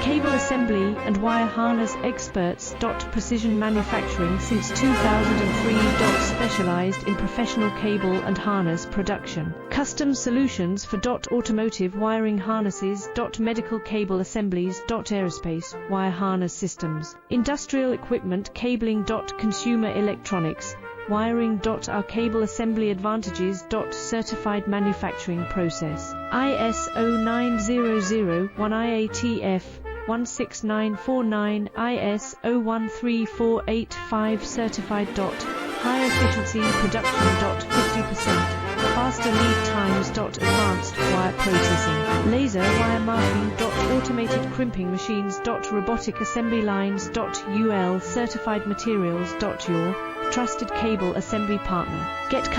Cable assembly and wire harness experts. Precision manufacturing since 2003. Specialized in professional cable and harness production. Custom solutions for automotive wiring harnesses. Medical cable assemblies. Aerospace wire harness systems. Industrial equipment cabling. Consumer electronics wiring. Our cable assembly advantages. Certified manufacturing process. ISO 9001 IATF 16949 ISO 13485 certified. High efficiency production. 50% faster lead times. Advanced wire processing, laser wire marking. Automated crimping machines. Robotic assembly lines. UL certified materials. Your trusted cable assembly partner. Get